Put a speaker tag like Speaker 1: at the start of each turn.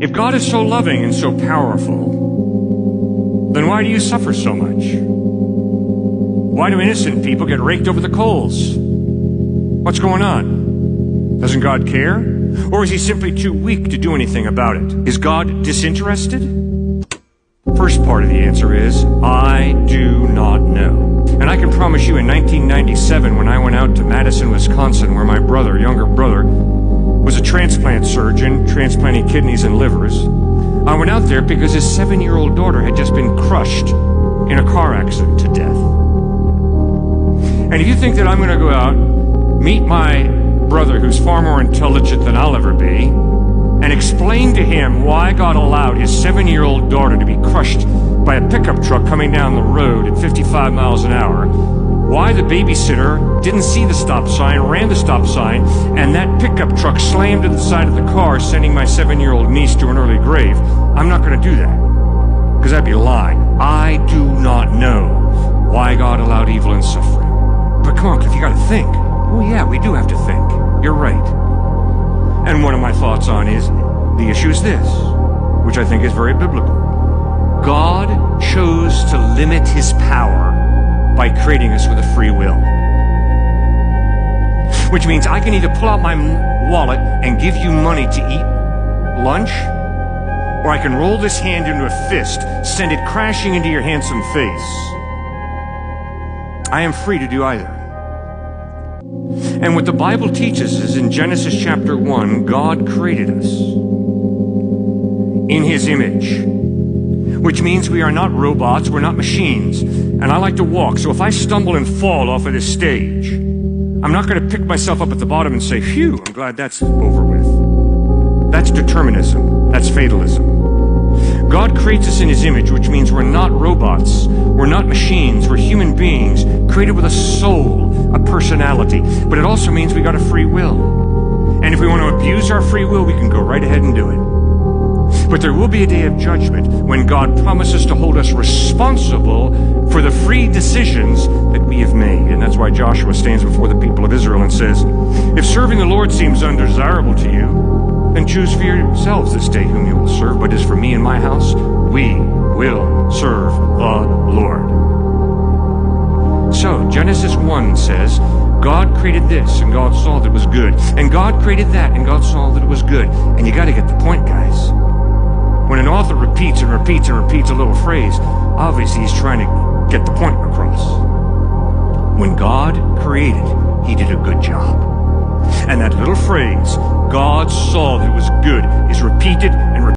Speaker 1: If God is so loving and so powerful, then why do you suffer so much? Why do innocent people get raked over the coals? What's going on? Doesn't God care? Or is he simply too weak to do anything about it? Is God disinterested? First part of the answer is, I do not know. And I can promise you in 1997, when I went out to Madison, Wisconsin, where my younger brother, was a transplant surgeon, transplanting kidneys and livers, I went out there because his 7-year-old daughter had just been crushed in a car accident to death. And if you think that I'm going to go out, meet my brother who's far more intelligent than I'll ever be, and explain to him why God allowed his 7-year-old daughter to be crushed by a pickup truck coming down the road at 55 miles an hour, why the babysitter didn't see the stop sign, ran the stop sign, and that pickup truck slammed to the side of the car, sending my 7-year-old niece to an early grave, I'm not going to do that, because that'd be lying. I do not know why God allowed evil and suffering. But come on, Cliff, you got to think. Oh yeah, we do have to think. You're right. And one of my thoughts on the issue is this, which I think is very biblical. God chose to limit his power by creating us with a free will. Which means I can either pull out my wallet and give you money to eat lunch, or I can roll this hand into a fist, send it crashing into your handsome face. I am free to do either. And what the Bible teaches is in Genesis chapter 1, God created us in his image, which means we are not robots, we're not machines. And I like to walk, so if I stumble and fall off of this stage, I'm not going to pick myself up at the bottom and say, phew, I'm glad that's over with. That's determinism. That's fatalism. God creates us in his image, which means we're not robots, we're not machines, we're human beings created with a soul, a personality. But it also means we got a free will. And if we want to abuse our free will, we can go right ahead and do it. But there will be a day of judgment when God promises to hold us responsible for the free decisions that we have made. And that's why Joshua stands before the people of Israel and says, if serving the Lord seems undesirable to you, then choose for yourselves this day whom you will serve. But as for me and my house, we will serve the Lord. So Genesis 1 says, God created this and God saw that it was good. And God created that and God saw that it was good. And you got to get the point, guys. When an author repeats and repeats and repeats a little phrase, obviously he's trying to get the point across. When God created, he did a good job. And that little phrase, God saw that it was good, is repeated